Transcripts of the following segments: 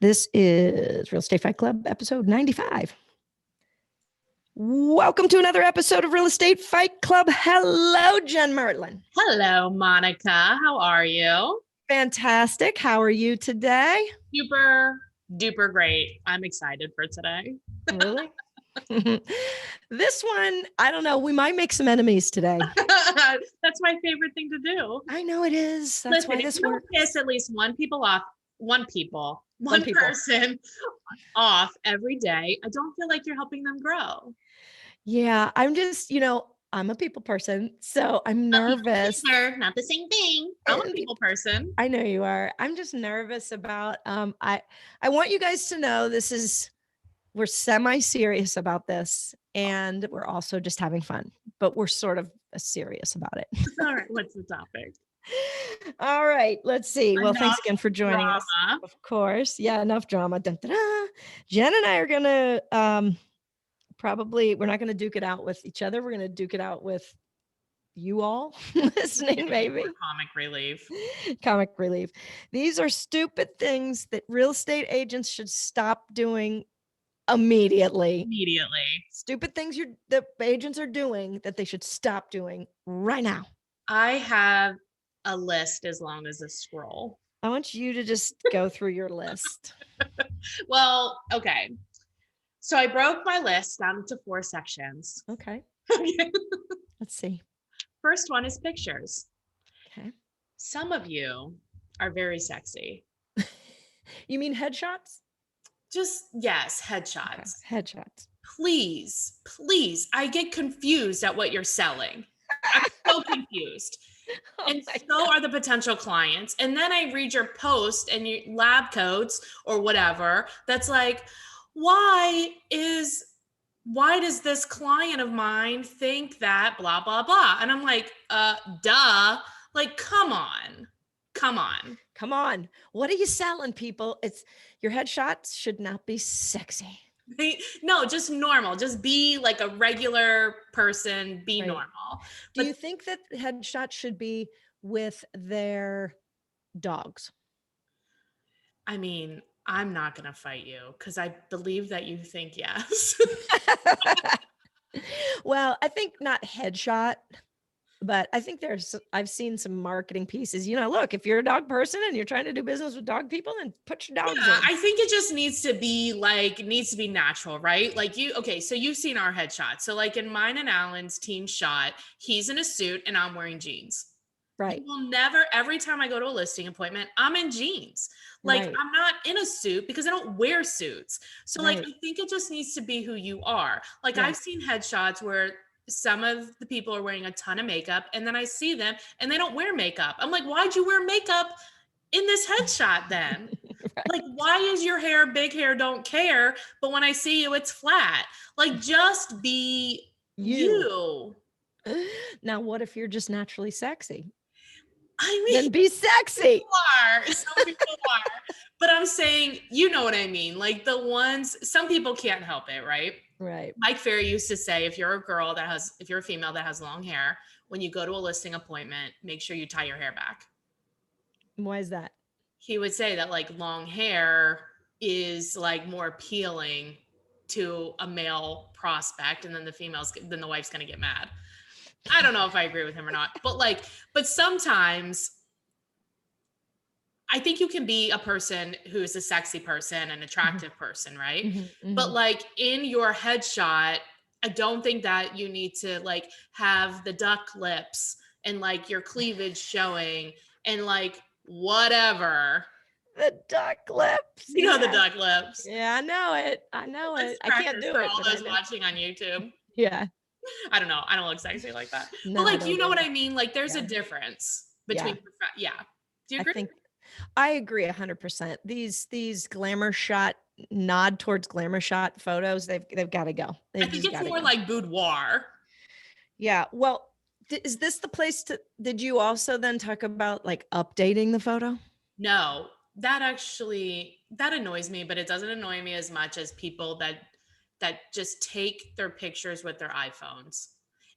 This is Real Estate Fight Club, episode 95. Welcome to another episode of Real Estate Fight Club. Hello, Jen Mertlin. Hello, Monica. How are you? Fantastic. How are you today? Super duper great. I'm excited for today. Really? This one, I don't know. We might make some enemies today. That's my favorite thing to do. I know it is. That's why this works. Piss at least one person off every day. I don't feel like you're helping them grow. Yeah, I'm just, I'm a people person, so I'm nervous. Not the same thing. I'm a people person. I know you are. I'm just nervous about, I want you guys to know we're semi-serious about this, and we're also just having fun, but we're sort of serious about it. All right. What's the topic? All right. Let's see. Well, thanks again for joining us. Of course. Yeah. Enough drama. Dun, dun, dun. Jen and I are going to, we're not going to duke it out with each other. We're going to duke it out with you all listening, maybe. Comic relief. These are stupid things that real estate agents should stop doing immediately. Stupid things that agents are doing that they should stop doing right now. I have a list as long as a scroll. I want you to just go through your list. Well, okay. So I broke my list down into 4 sections. Okay. Let's see. First one is pictures. Okay. Some of you are very sexy. You mean headshots? Yes, headshots. Okay. Headshots. Please. I get confused at what you're selling. I'm so confused. And so are the potential clients. And then I read your post and your lab coats or whatever. That's like, why does this client of mine think that blah, blah, blah? And I'm like, duh. Like, come on. What are you selling, people? Your headshots should not be sexy. No, just normal. Just be like a regular person. Be right. Normal. Do you think that headshots should be with their dogs? I mean, I'm not going to fight you because I believe that you think yes. Well, I think not headshot, but I think I've seen some marketing pieces. Look, if you're a dog person and you're trying to do business with dog people, then put your dogs in. I think it just needs to be natural, right? So you've seen our headshots. So like in mine and Alan's team shot, he's in a suit and I'm wearing jeans. Right. You will never, every time I go to a listing appointment, I'm in jeans. Right. I'm not in a suit because I don't wear suits. So I think it just needs to be who you are. I've seen headshots where some of the people are wearing a ton of makeup and then I see them and they don't wear makeup. I'm like, why'd you wear makeup in this headshot then? Right. Why is your hair big hair, don't care, but when I see you, it's flat? Just be you. Now, what if you're just naturally sexy? I mean, then be sexy. Some people are. But I'm saying, you know what I mean? Some people can't help it, right? Right. Mike Ferry used to say, if you're a female that has long hair, when you go to a listing appointment, make sure you tie your hair back. Why is that? He would say that long hair is more appealing to a male prospect, and then the wife's going to get mad. I don't know if I agree with him or not, but sometimes I think you can be a person who's a sexy person, an attractive person, right? Mm-hmm. But in your headshot, I don't think that you need to have the duck lips and your cleavage showing and whatever. The duck lips. You know the duck lips. Yeah, I know it. I can't do it. All those watching on YouTube. Yeah. I don't know. I don't look sexy like that. No, but you know what I mean? There's a difference between, Do you agree? I agree 100%. These glamour shot, nod towards glamour shot photos, they've got to go. I think it's more like boudoir. Yeah. Well, is this the place did you also then talk about updating the photo? No, that annoys me, but it doesn't annoy me as much as people that just take their pictures with their iPhones.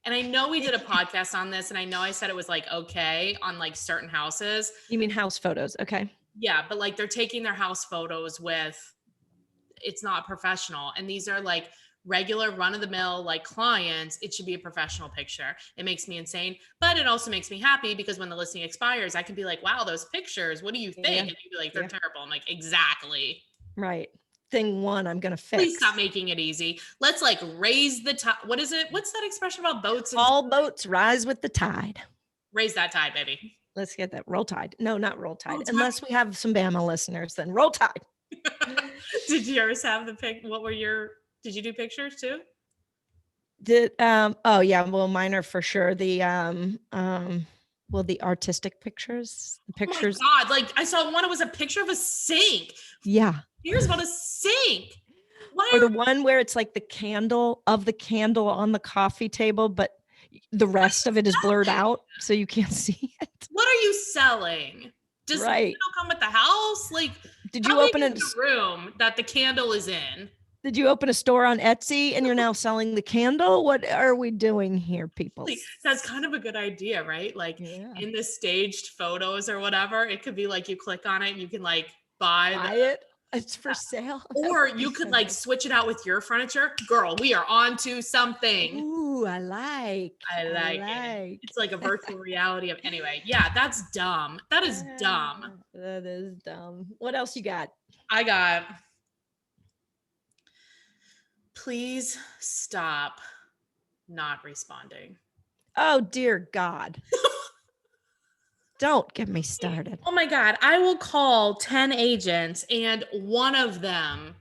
And I know we did a podcast on this, and I know I said it was okay on certain houses. You mean house photos? Okay. Yeah, but like they're taking their house photos with, it's not professional. And these are like regular run of the mill like clients. It should be a professional picture. It makes me insane, but it also makes me happy because when the listing expires, I can be like, wow, those pictures, what do you think? Yeah. And you'd be like, they're terrible. I'm like, exactly. Right. Thing one, I'm going to fix. Please stop making it easy. Let's like raise the tide. What is it? What's that expression about boats? All boats rise with the tide. Raise that tide, baby. Let's get that. Roll Tide. No, not Roll Tide. Roll Tide. Unless we have some Bama listeners, then Roll Tide. Did yours have the pic? Did you do pictures too? Oh yeah, well mine are for sure the the artistic pictures. Pictures. Oh my God, like I saw one, it was a picture of a sink. Yeah. Here's about a sink. Or the one where it's like the candle on the coffee table, but the rest of it is blurred out, so you can't see it. What are you selling? Does the candle come with the house? Like, did you open a room that the candle is in? Did you open a store on Etsy and you're now selling the candle? What are we doing here, people? That's kind of a good idea, right? Like in the staged photos or whatever, it could be like you click on it and you can like buy it. It's for sale. Or you could like switch it out with your furniture. Girl, we are on to something. Ooh, I like it. It's like a virtual reality of, anyway. Yeah, that's dumb. That is dumb. That is dumb. What else you got? I got, please stop not responding. Oh, dear God. Don't get me started. Oh my God. I will call 10 agents and one of them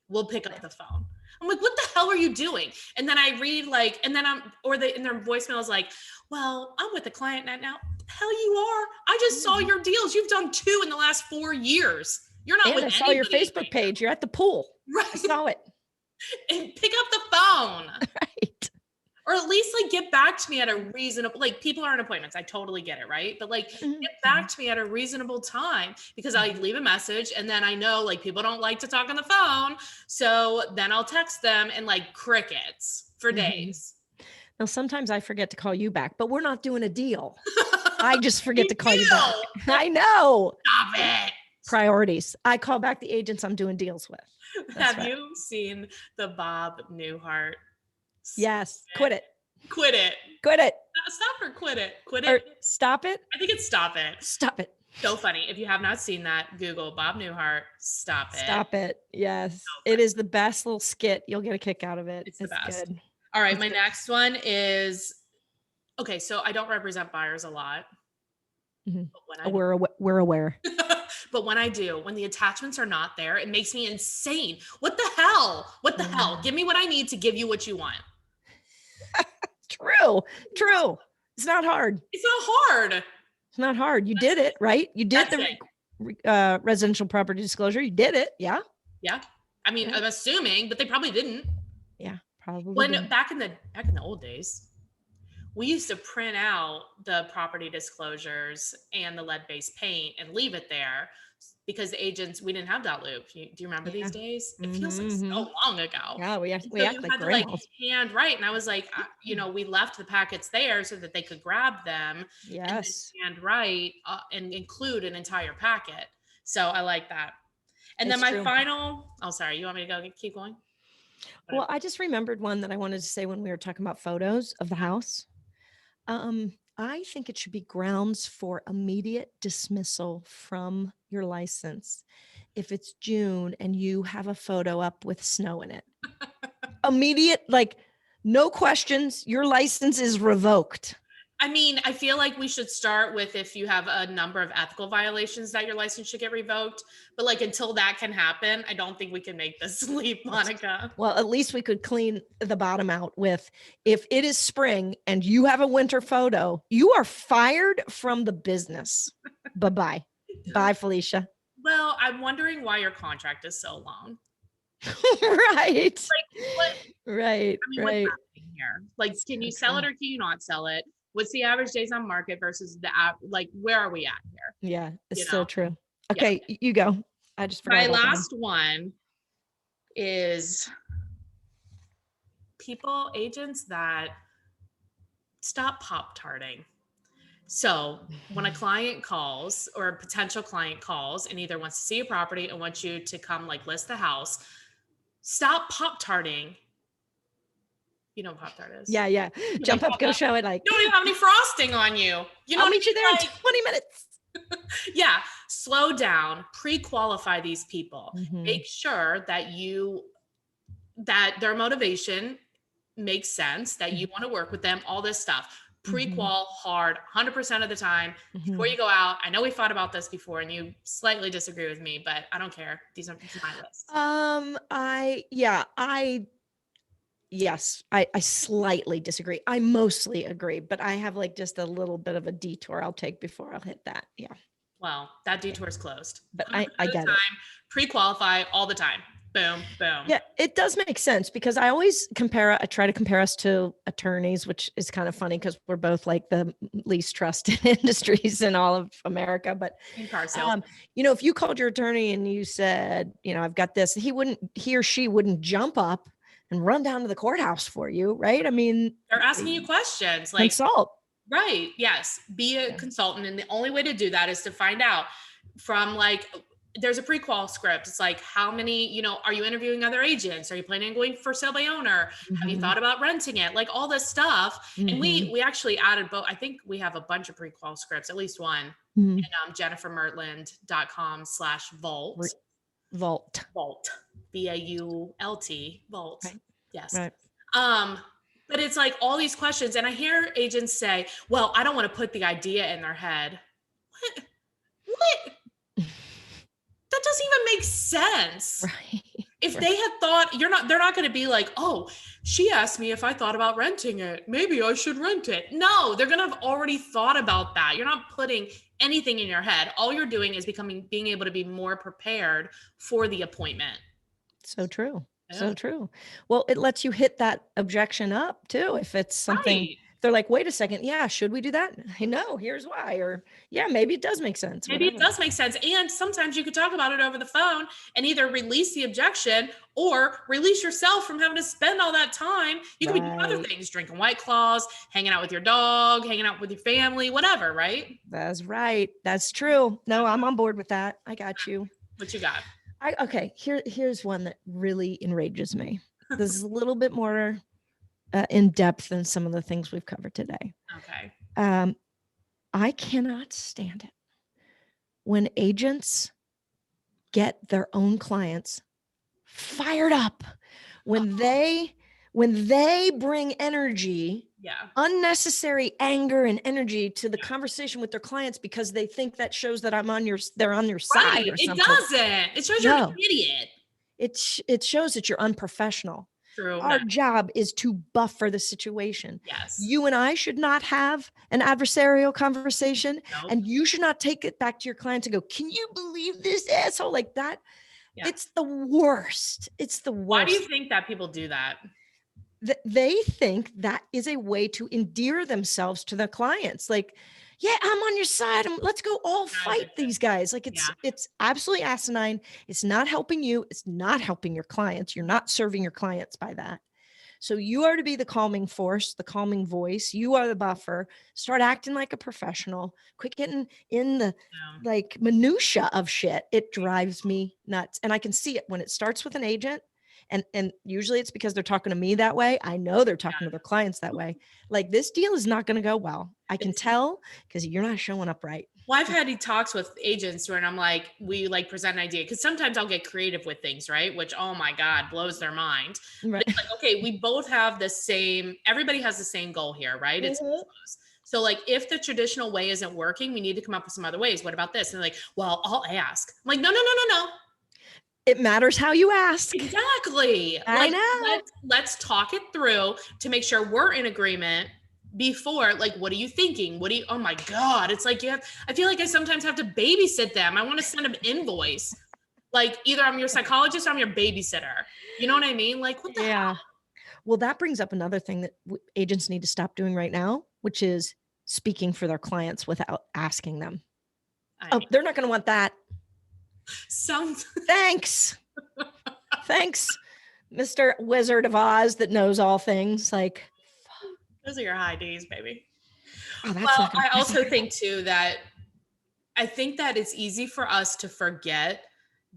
will pick up the phone. I'm like, what the hell are you doing? And then I read like, and then in their voicemail is like, well, I'm with the client now. The hell you are. I just saw your deals. You've done 2 in the last 4 years. You're not with anybody. I saw your Facebook page. You're at the pool. Right. I saw it. And pick up the phone. Right. Or at least like get back to me at a reasonable, like people are on appointments. I totally get it. Right. But like get back to me at a reasonable time, because I leave a message and then I know like people don't like to talk on the phone. So then I'll text them and like crickets for days. Now, sometimes I forget to call you back, but we're not doing a deal. I just forget to call you back. I know. Stop it. Priorities. I call back the agents I'm doing deals with. Have you seen the Bob Newhart? Yes. Quit it. Quit it. Quit it. Stop or quit it. Quit it. Or stop it. I think it's stop it. Stop it. So funny. If you have not seen that, Google Bob Newhart. Stop it. Stop it. Yes. So it is the best little skit. You'll get a kick out of it. It's the best. Good. All right. My next one is, okay. So I don't represent buyers a lot. Mm-hmm. But we're aware. But when I do, when the attachments are not there, it makes me insane. What the hell? What the hell? Give me what I need to give you what you want. True. It's not hard. It's not hard. You did it, right? You did the residential property disclosure. You did it. Yeah. Yeah. I mean, I'm assuming, but they probably didn't. Yeah, probably. When back in the old days, we used to print out the property disclosures and the lead-based paint and leave it there because the agents, we didn't have that loop. Do you remember these days? It feels like so long ago. Yeah, we act like grandmas. Hand write. And I was like, we left the packets there so that they could grab them. Yes. And hand write and include an entire packet. So I like that. And then my final, sorry, you want me to keep going? Well, I just remembered one that I wanted to say when we were talking about photos of the house. I think it should be grounds for immediate dismissal from your license if it's June and you have a photo up with snow in it. Immediate, like no questions, your license is revoked. I mean, I feel like we should start with if you have a number of ethical violations that your license should get revoked. But like until that can happen, I don't think we can make this leap, Monica. Well, at least we could clean the bottom out with, if it is spring and you have a winter photo, you are fired from the business. Bye-bye. Bye, Felicia. Well, I'm wondering why your contract is so long. Right. Like, what? Right. I mean, right. What's happening here? Like, can you sell it or can you not sell it? What's the average days on market versus the app? Like, where are we at here? Yeah, it's so true. Okay, you go. I just forgot. My last one is agents that stop Pop-Tarting. So when a client calls or a potential client calls and either wants to see a property and wants you to come like list the house, stop Pop-Tarting. You know what Pop-Tart is? Yeah. Yeah. Jump up, go show it. Like, you don't even have any frosting on you. You know I'll what meet I you there in mean? 20 minutes. Yeah. Slow down, pre-qualify these people. Mm-hmm. Make sure that their motivation makes sense, that you want to work with them, all this stuff. Pre-qual hard 100% of the time before you go out. I know we thought about this before and you slightly disagree with me, but I don't care. These are my list. Yes, I slightly disagree. I mostly agree, but I have like just a little bit of a detour I'll take before I'll hit that. Yeah. Well, that detour is closed. But I get it. Pre-qualify all the time. Boom, boom. Yeah, it does make sense because I try to compare us to attorneys, which is kind of funny because we're both like the least trusted industries in all of America. But, if you called your attorney and you said, I've got this, he or she wouldn't jump up and run down to the courthouse for you, right? I mean, they're asking you questions like consult. Right. Yes. Be a consultant. And the only way to do that is to find out from there's a pre-qual script. It's like, how many, are you interviewing other agents? Are you planning on going for sale by owner? Have you thought about renting it? Like all this stuff. And we actually added both. I think we have a bunch of pre-qual scripts, at least one, in jennifermertland.com/vault. Vault. Vault. VAULT. Vault. Right. Yes. Right. But it's like all these questions. And I hear agents say, well, I don't want to put the idea in their head. What? That doesn't even make sense. Right. If they had thought, they're not going to be like, oh, she asked me if I thought about renting it. Maybe I should rent it. No, they're going to have already thought about that. You're not putting anything in your head. All you're doing is being able to be more prepared for the appointment. So true. Yeah. So true. Well, it lets you hit that objection up too. If it's something they're like, wait a second. Yeah. Should we do that? No, here's why. Or yeah, maybe it does make sense. Maybe it does make sense. And sometimes you could talk about it over the phone and either release the objection or release yourself from having to spend all that time. You could be doing other things, drinking White Claws, hanging out with your dog, hanging out with your family, whatever, right? That's right. That's true. No, I'm on board with that. I got you. What you got? Here's one that really enrages me. This is a little bit more in depth than some of the things we've covered today. Okay. I cannot stand it when agents get their own clients fired up, when they bring energy, unnecessary anger and energy to the conversation with their clients because they think that shows that they're on your side or something. It doesn't. It shows you're an idiot. It shows that you're unprofessional. True. Our job is to buffer the situation. Yes. You and I should not have an adversarial conversation, and you should not take it back to your client to go, can you believe this asshole like that? Yeah. It's the worst. It's the worst. Why do you think that people do that? They think that is a way to endear themselves to their clients. Like, yeah, I'm on your side. Let's go all fight these guys. Like it's absolutely asinine. It's not helping you. It's not helping your clients. You're not serving your clients by that. So you are to be the calming force, the calming voice. You are the buffer. Start acting like a professional. Quit getting in the like minutia of shit. It drives me nuts. And I can see it when it starts with an agent. And usually it's because they're talking to me that way. I know they're talking to their clients that way. Like, this deal is not going to go well. I can tell because you're not showing up right. Well, I've had talks with agents where I'm like, we present an idea. Cause sometimes I'll get creative with things, right? Which, oh my God, blows their mind. Right. But it's like, okay, we both have everybody has the same goal here, right? It's so like, if the traditional way isn't working, we need to come up with some other ways. What about this? And they're like, well, I'll ask. I'm like, no. It matters how you ask. Exactly. I know. Let's talk it through to make sure we're in agreement before, like, what are you thinking? Oh my God. It's like, I feel like I sometimes have to babysit them. I want to send them an invoice. Like, either I'm your psychologist or I'm your babysitter. You know what I mean? Like, what the hell? Well, that brings up another thing that agents need to stop doing right now, which is speaking for their clients without asking them. They're not going to want that. Thanks, Mr. Wizard of Oz that knows all things. Like, those are your high days, baby. Oh, that's Well, not gonna, I also think too that I think that it's easy for us to forget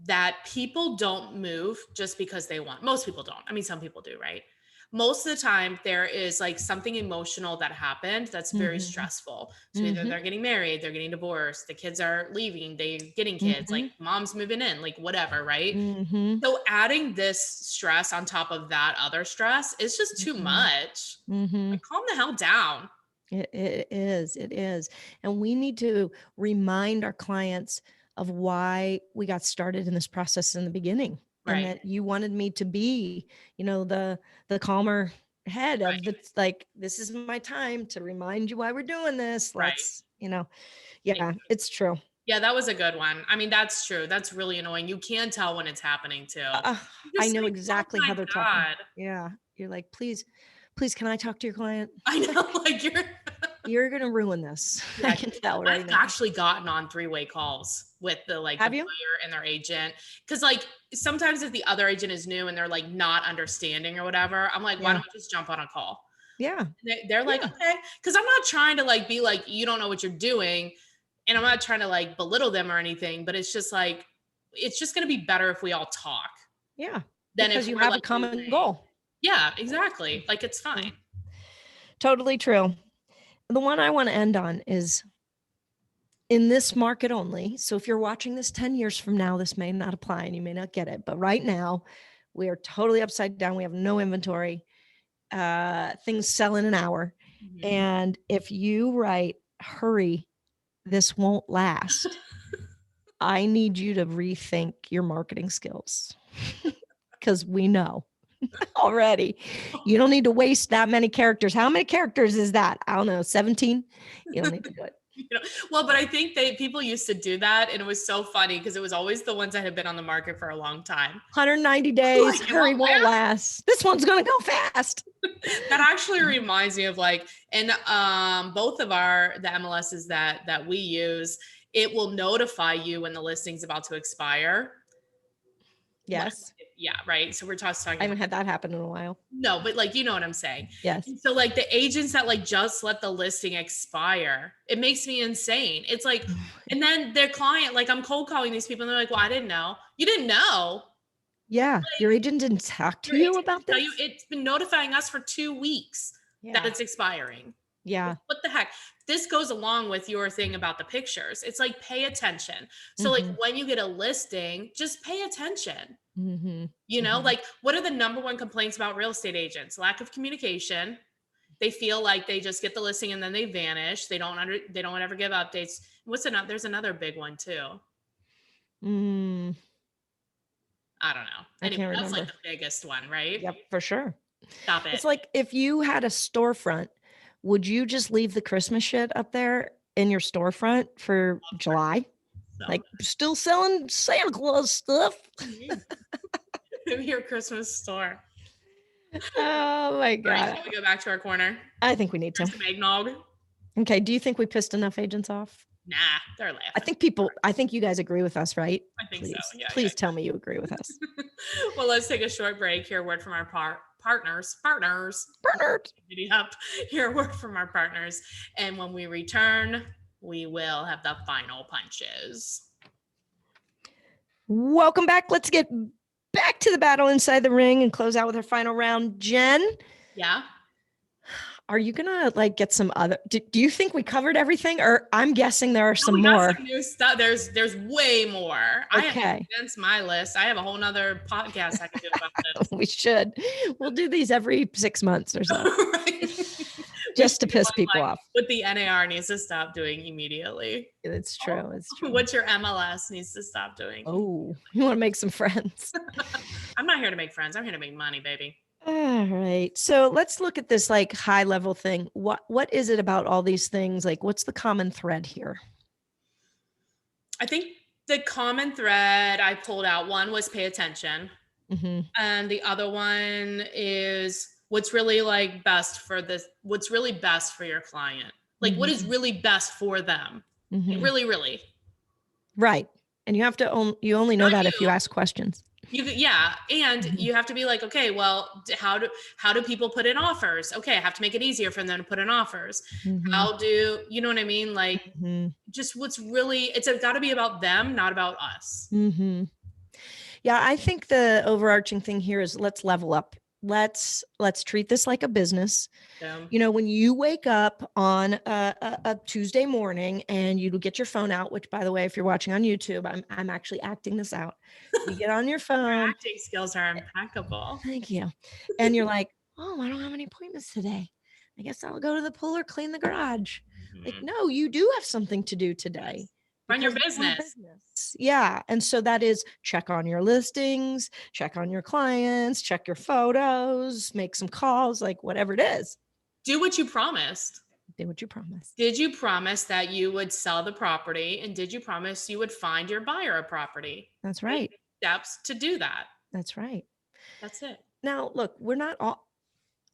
that people don't move just because they want. Most people don't. I mean, some people do, right? Most of the time, there is like something emotional that happened that's very stressful. So either they're getting married, they're getting divorced, the kids are leaving, they're getting kids, like mom's moving in, like whatever, right? So adding this stress on top of that other stress is just too much. Like, calm the hell down. It is. It is. And we need to remind our clients of why we got started in this process in the beginning. And Right. that you wanted me to be, the calmer head of the, like, this is my time to remind you why we're doing this. Right. Let's, yeah, it's true. Yeah, that was a good one. I mean, that's true. That's really annoying. You can tell when it's happening too. You I just know say, "Oh exactly my how they're talking. God." Yeah. You're like, please, can I talk to your client? I know, like You're going to ruin this. I can tell right I've now. actually gotten on three-way calls with the Have the you? buyer and their agent. Cause like sometimes if the other agent is new and they're like not understanding or whatever, I'm like, why don't we just jump on a call? Yeah. They're like, Yeah. okay. Cause I'm not trying to like be like, you don't know what you're doing. And I'm not trying to like belittle them or anything, but it's just like, it's just gonna be better if we all talk Yeah. than Because if you we're have a like common goal. yeah, exactly. Like it's fine. Totally true. The one I want to end on is in this market only. So if you're watching this 10 years from now, this may not apply and you may not get it. But right now, we are totally upside down. We have no inventory. Things sell in an hour. And if you write, hurry, this won't last, I need you to rethink your marketing skills because we know already. You don't need to waste that many characters. How many characters is that? I don't know, 17? You don't need to do it. Well, but I think people used to do that, and it was so funny because it was always the ones that had been on the market for a long time. 190 days, Like, hurry won't last. This one's gonna go fast. That actually reminds me of like, and both of the MLSs that we use, it will notify you when the listing's about to expire. Yes. Like, yeah, right. So we're talking. I haven't had that happen in a while. No, but like, you know what I'm saying? Yes. And so like the agents that like just let the listing expire, it makes me insane. It's like, and then their client, like I'm cold calling these people and they're like, well, I didn't know. You didn't know. Yeah. Your agent didn't talk to you about this? It's been notifying us for 2 weeks that it's expiring. Yeah. What the heck? This goes along with your thing about the pictures. It's like, pay attention. So like when you get a listing, just pay attention. You know, like what are the number one complaints about real estate agents? Lack of communication. They feel like they just get the listing and then they vanish. They don't ever give updates. There's another big one too. I don't know. Anyway, that's like the biggest one, right? Yep, for sure. Stop it. It's like if you had a storefront, would you just leave the Christmas shit up there in your storefront for July? Like still selling Santa Claus stuff? Your Christmas store. Oh my God. Right, shall we go back to our corner? I think we need to. Some eggnog. Okay. Do you think we pissed enough agents off? Nah, they're laughing. I think you guys agree with us, right? I think so. Yeah. Please tell me you agree with us. Well, let's take a short break. Hear a word from our partners. Giddy up. Hear a word from our partners. And when we return, we will have the final punches. Welcome back. Let's get back to the battle inside the ring and close out with our final round. Jen? Yeah? Are you gonna like get some other? Do you think we covered everything, or I'm guessing there are some we got more? Some new stuff. There's way more. Okay. I have against my list. I have a whole nother podcast I can do about this. We should. We'll do these every 6 months or so, just to piss people off. What the NAR needs to stop doing immediately. It's true. It's true. What your MLS needs to stop doing. Oh, you want to make some friends? I'm not here to make friends. I'm here to make money, baby. All right. So let's look at this like high level thing. What is it about all these things? Like, what's the common thread here? I think the common thread I pulled out, one was pay attention. And the other one is what's really like what's really best for your client. Like what is really best for them. Like, really, really. Right. And you have to, you only know that if you ask questions. And you have to be like, okay, well, how do people put in offers? Okay, I have to make it easier for them to put in offers. How do you know what I mean? Like, just what's really, it's got to be about them, not about us. Yeah, I think the overarching thing here is let's level up. Let's treat this like a business. You know, when you wake up on a Tuesday morning and you get your phone out, which by the way, if you're watching on YouTube, I'm actually acting this out. You get on your phone. Your acting skills are impeccable. Thank you. And you're like, oh, I don't have any appointments today. I guess I'll go to the pool or clean the garage. Like, no, you do have something to do today. Run your business. Yeah. And so that is check on your listings, check on your clients, check your photos, make some calls, like whatever it is. Do what you promised. Do what you promised. Did you promise that you would sell the property? And did you promise you would find your buyer a property? That's right. Take steps to do that. That's right. That's it. Now, look, we're not all,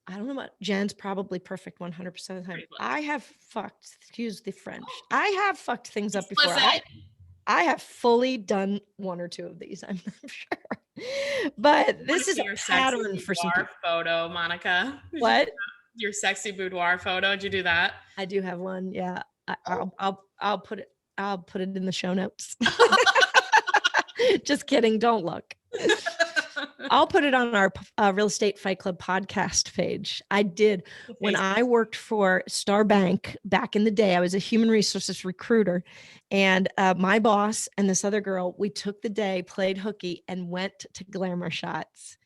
I don't know about Jen's probably perfect 100% of the time. I have fucked, excuse the French. I have fucked things up before. I have fully done one or two of these, I'm not sure. But this is a pattern for some people. Photo, Monica. What? Your sexy boudoir photo. Did you do that? I do have one. Yeah. I'll put it in the show notes. Just kidding. Don't look. I'll put it on our Real Estate Fight Club podcast page. I did when I worked for Star Bank back in the day. I was a human resources recruiter, and my boss and this other girl, we took the day, played hooky, and went to glamour shots.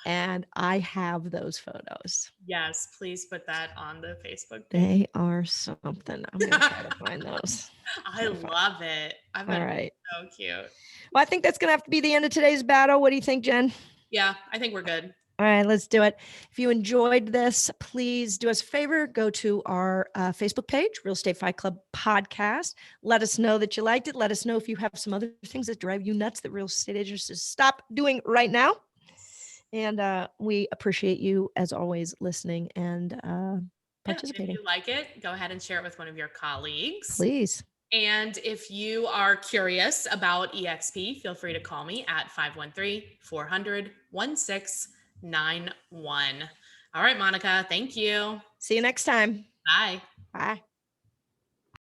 And I have those photos. Yes, please put that on the Facebook page. They are something. I'm going to try to find those. I love it. All right. So cute. Well, I think that's going to have to be the end of today's battle. What do you think, Jen? Yeah, I think we're good. All right, let's do it. If you enjoyed this, please do us a favor. Go to our Facebook page, Real Estate Fight Club Podcast. Let us know that you liked it. Let us know if you have some other things that drive you nuts that real estate agents should stop doing right now. And we appreciate you, as always, listening and participating. If you like it, go ahead and share it with one of your colleagues. Please. And if you are curious about EXP, feel free to call me at 513-400-1691. All right, Monica, thank you. See you next time. Bye. Bye.